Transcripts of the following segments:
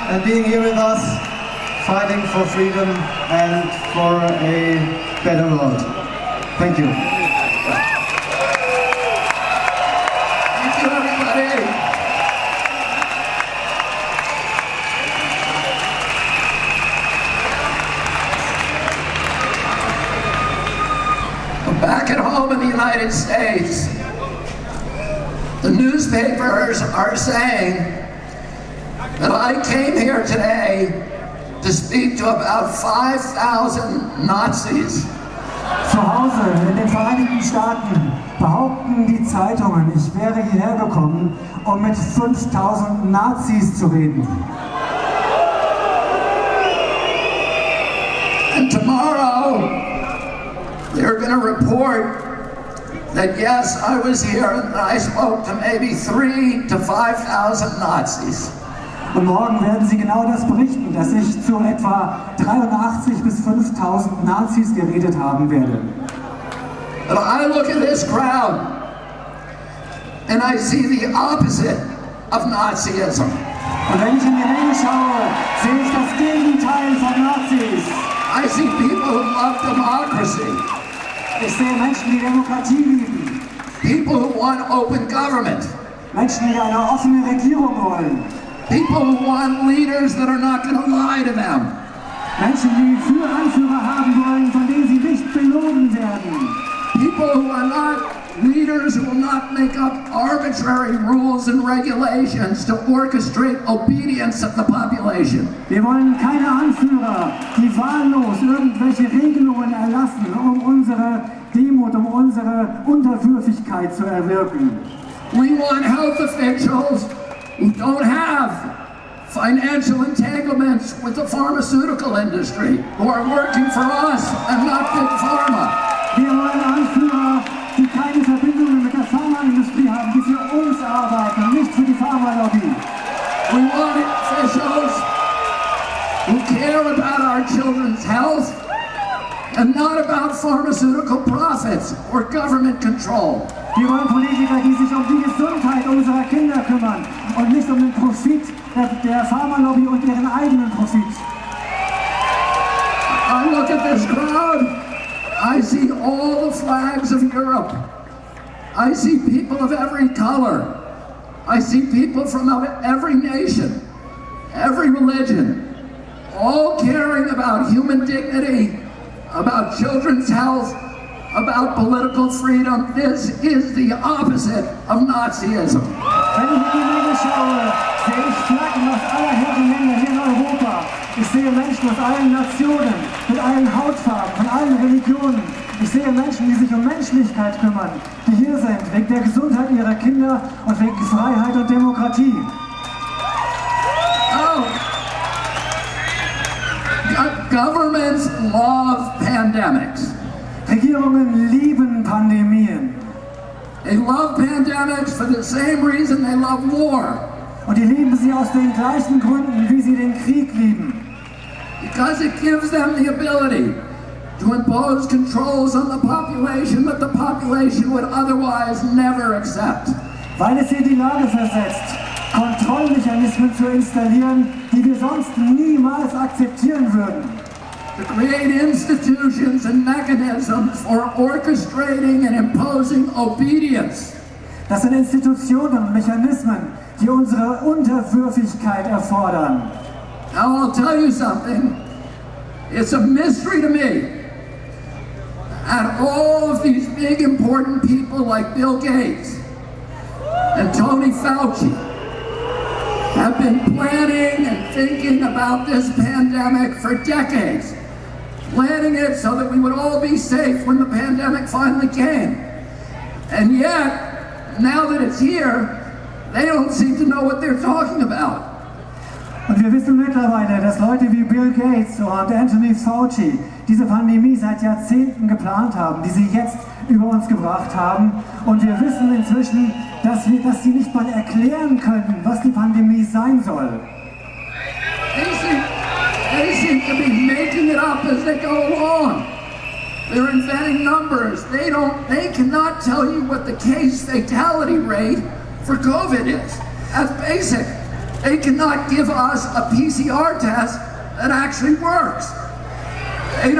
and being here with us, fighting for freedom and for a better world. Thank you. Thank you, everybody. Back at home in the United States, the newspapers are saying that I came here today to speak to about 5,000 Nazis. Zu Hause in den Vereinigten Staaten behaupten die Zeitungen, ich wäre hierher gekommen, um mit 5.000 Nazis zu reden. And tomorrow, they're going to report that yes, I was here and I spoke to maybe 3,000 to 5,000 Nazis. Und morgen werden sie genau das berichten, dass ich zu etwa 83 bis 5.000 Nazis geredet haben werde. But I look at this crowd and I see the opposite of Nazism. Und wenn ich in die Menge schaue, sehe ich das Gegenteil von Nazis. I see people who love democracy. Ich sehe Menschen, die Demokratie lieben. People who want open government. Menschen, die eine offene Regierung wollen. People who want leaders that are not going to lie to them. Menschen, die Anführer haben wollen, von denen sie nicht belogen werden. People who are not leaders who will not make up arbitrary rules and regulations to orchestrate obedience of the population. Wir wollen keine Anführer, die wahllos irgendwelche Regelungen erlassen, um unsere Demut, um unsere Unterwürfigkeit zu erwirken. We want health officials who don't have financial entanglements with the pharmaceutical industry, who are working for us and not Big Pharma. Wir wollen Anführer, die keine Verbindungen mit der Pharmaindustrie haben, die für uns arbeiten, nicht für die Pharmalobby. We want officials who care about our children's health and not about pharmaceutical profits or government control. Wir wollen Politiker, die sich um die Gesundheit unserer Kinder kümmern und nicht um den Profit der Pharmalobby und ihren eigenen Profit. I look at this crowd, I see all the flags of Europe. I see people of every color. I see people from every nation, every religion, all caring about human dignity, about children's health, about political freedom. This is the opposite of Nazism. Wenn ich in die Menge schaue, sehe ich Flaggen aus aller Herren Länder hier in Europa. Ich sehe Menschen aus allen Nationen, mit allen Hautfarben, von allen Religionen. Ich sehe Menschen, die sich um Menschlichkeit kümmern, die hier sind, wegen der Gesundheit ihrer Kinder und wegen Freiheit und Demokratie. Oh. Governments love pandemics. Regierungen lieben Pandemien. They love pandemics for the same reason they love war. Und die lieben sie aus den gleichen Gründen, wie sie den Krieg lieben. Because it gives them the ability to impose controls on the population that the population would otherwise never accept. Weil es sie in die Lage versetzt, Kontrollmechanismen zu installieren, die wir sonst niemals akzeptieren würden. To create institutions and mechanisms for orchestrating and imposing obedience. Das sind Institutionen und Mechanismen, die unsere Unterwürfigkeit erfordern. Now I'll tell you something. It's a mystery to me. And all of these big important people like Bill Gates and Tony Fauci have been planning and thinking about this pandemic for decades. Planning it so that we would all be safe when the pandemic finally came. And yet, now that it's here, they don't seem to know what they're talking about. Und wir wissen mittlerweile, dass Leute wie Bill Gates und Anthony Fauci diese Pandemie seit Jahrzehnten geplant haben, die sie jetzt über uns gebracht haben. Und wir wissen inzwischen, dass sie nicht mal erklären können, was die Pandemie sein soll. They seem to be making it up as they go along. They're inventing numbers. They cannot tell you what the case fatality rate for COVID is. That's basic. They cannot give us a PCR test that actually works. They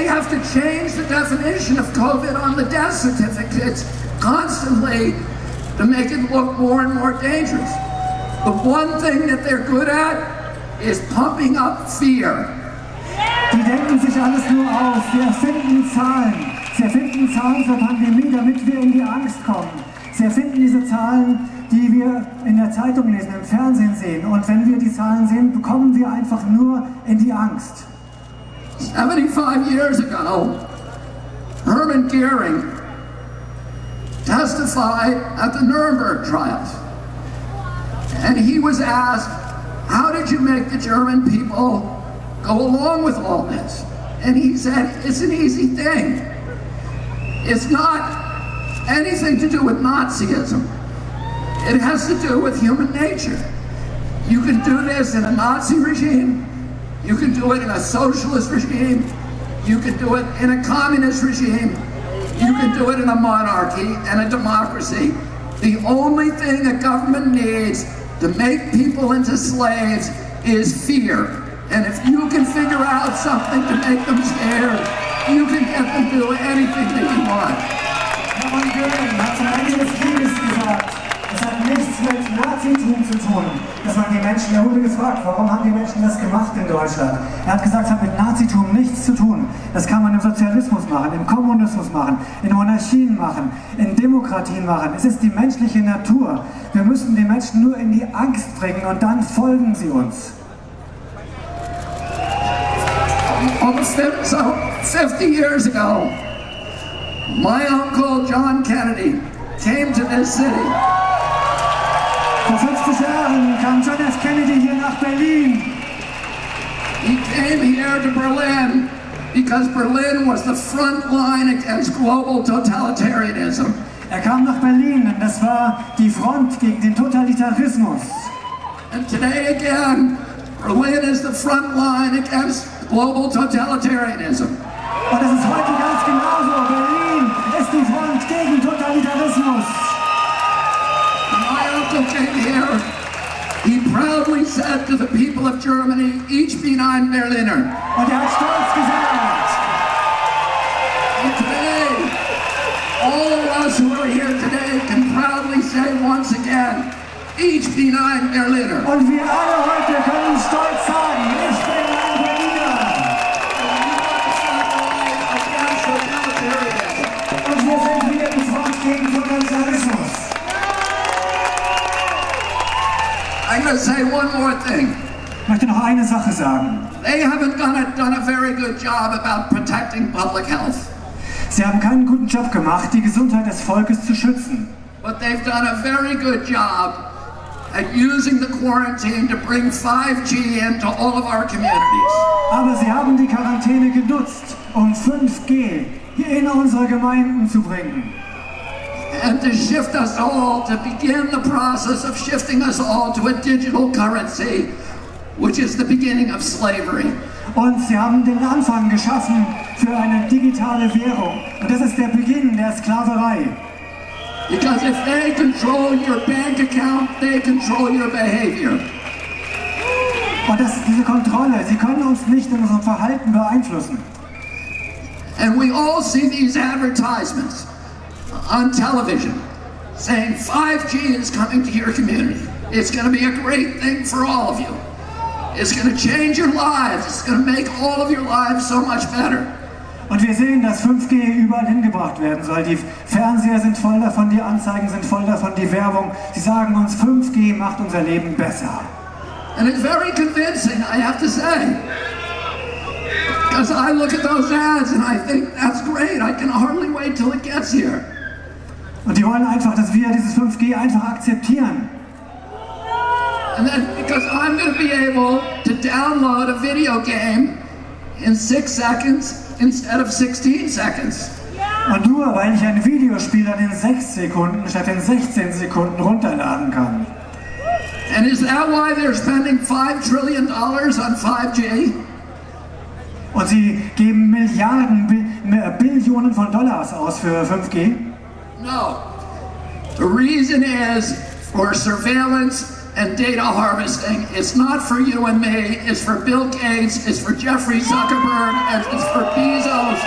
have to change the definition of COVID on the death certificates constantly to make it look more and more dangerous. The one thing that they're good at is pumping up fear. Die denken sich alles nur aus, sie erfinden Zahlen. Sie erfinden Zahlen zur Pandemie, damit wir in die Angst kommen. Sie erfinden diese Zahlen, die wir in der Zeitung lesen, im Fernsehen sehen. Und wenn wir die Zahlen sehen, bekommen wir einfach nur in die Angst. 75 years ago, Hermann Goering testified at the Nuremberg trials. And he was asked, how did you make the German people go along with all this? And he said, it's an easy thing. It's not anything to do with Nazism. It has to do with human nature. You can do this in a Nazi regime. You can do it in a socialist regime. You can do it in a communist regime. You can do it in a monarchy and a democracy. The only thing a government needs to make people into slaves is fear. And if you can figure out something to make them scared, you can get them to do anything that you want. Hermann Göring hat zum Ende des Krieges gesagt, es hat nichts mit Nazitum zu tun, dass man die Menschen, er wurde gefragt, warum haben die Menschen das gemacht in Deutschland? Er hat gesagt, es hat mit Nazitum nichts zu tun. Das kann man im Sozialismus machen, im Kommunismus machen, in Monarchien machen, in Demokratien machen. Es ist die menschliche Natur. Wir müssen die Menschen nur in die Angst bringen und dann folgen sie uns. Almost 50 years ago, my uncle John Kennedy came to this city. Vor 50 Jahren kam John F. Kennedy hier nach Berlin. He came here to Berlin because Berlin was the front line against global totalitarianism. Er kam nach Berlin, denn das war die Front gegen den Totalitarismus. And today again, Berlin is the front line against global totalitarianism. Und es ist heute ganz genauso. Berlin ist die Front gegen Totalitarismus. When my uncle came here, he proudly said to the people of Germany, ich bin ein Berliner. Und er hat stolz gesagt. And today, all of us who are here today can proudly say once again, ich bin ein Berliner. Und wir alle heute können stolz sagen, ich bin ein Berliner. Und wir sind wieder die Front gegen Totalitarismus. I'm going to say one more thing. Ich möchte noch eine Sache sagen. They haven't done a very good job about protecting public health. Sie haben keinen guten Job gemacht, die Gesundheit des Volkes zu schützen. But they've done a very good job at using the quarantine to bring 5G into all of our communities. Aber sie haben die Quarantäne genutzt, um 5G hier in unsere Gemeinden zu bringen. And to shift us all, to begin the process of shifting us all to a digital currency, which is the beginning of slavery. Und sie haben den Anfang geschaffen für eine digitale Währung. Und das ist der Beginn der Sklaverei. Because if they control your bank account, they control your behavior. Und das ist diese Kontrolle. Sie können uns nicht in unserem Verhalten beeinflussen. And we all see these advertisements on television saying 5G is coming to your community. It's going to be a great thing for all of you. It's going to change your lives. It's going to make all of your lives so much better. Und wir sehen, dass 5G überall hingebracht werden soll. Die Fernseher sind voll davon, die Anzeigen sind voll davon, die Werbung. Sie sagen uns, 5G macht unser Leben besser. And it's very convincing, I have to say. Because I look at those ads and I think, that's great. I can hardly wait till it gets here. Und die wollen einfach, dass wir dieses 5G einfach akzeptieren. And then because I'm going to be able to download a video game in 6 seconds instead of 16 seconds. Und nur weil ich ein Videospiel dann in 6 Sekunden statt in 16 Sekunden runterladen kann. And is that why they're spending $5 trillion on 5G? Und sie geben Billionen von Dollars aus für 5G? No. The reason is for surveillance and data harvesting. It's not for you and me, it's for Bill Gates, it's for Jeffrey Zuckerberg, and it's for Bezos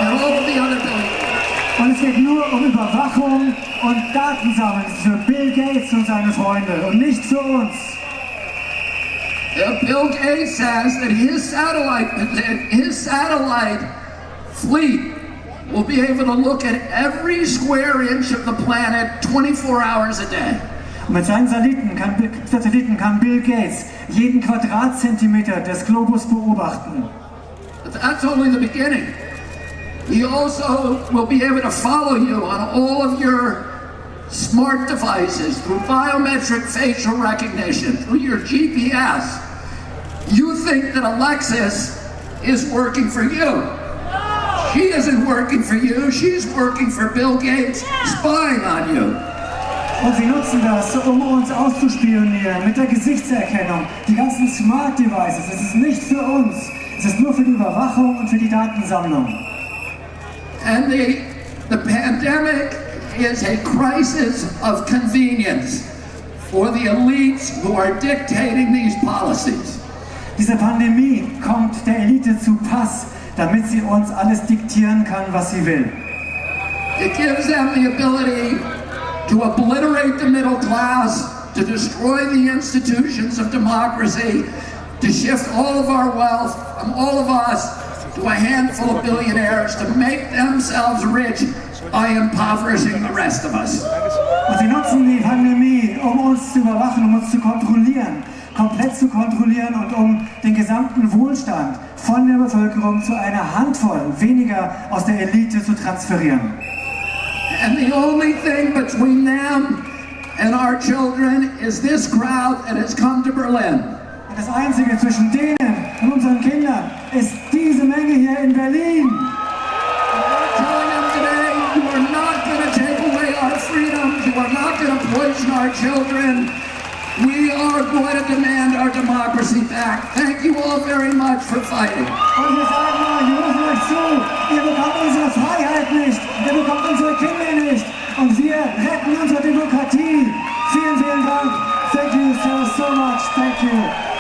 and all of the other billionaires. Und es geht nur um Überwachung und Datensammeln für Bill Gates und seine Freunde und nicht für uns. Bill Gates says that his satellite fleet will be able to look at every square inch of the planet 24 hours a day. Und mit seinen Satelliten kann Bill Gates jeden Quadratzentimeter des Globus beobachten. But that's only the beginning. He also will be able to follow you on all of your smart devices through biometric facial recognition, through your GPS. You think that Alexis is working for you. She isn't working for you, she's working for Bill Gates, spying on you. Und sie nutzen das, um uns auszuspionieren mit der Gesichtserkennung. Die ganzen Smart Devices, es ist nicht für uns. Es ist nur für die Überwachung und für die Datensammlung. And the pandemic is a crisis of convenience for the elites who are dictating these policies. Diese Pandemie kommt der Elite zu Pass, damit sie uns alles diktieren kann, was sie will. It gives them the ability to obliterate the middle class, to destroy the institutions of democracy, to shift all of our wealth from all of us to a handful of billionaires, to make themselves rich by impoverishing the rest of us. Und sie nutzen die Pandemie, um uns zu überwachen, um uns zu kontrollieren, komplett zu kontrollieren und um den gesamten Wohlstand von der Bevölkerung zu einer Handvoll weniger aus der Elite zu transferieren. And the only thing between them and our children is this crowd that has come to Berlin. Und das Einzige zwischen denen und unseren Kindern ist diese Menge hier in Berlin. We're telling them today, you are not going to take away our freedoms, you are not going to poison our children. We are going to demand our democracy back. Thank you all very much for fighting. Und wir sagen mal, wir rufen euch zu, ihr bekommt unsere Freiheit nicht, ihr bekommt unsere Kinder nicht und wir retten unsere Demokratie. Vielen, vielen Dank. Thank you so much. Thank you.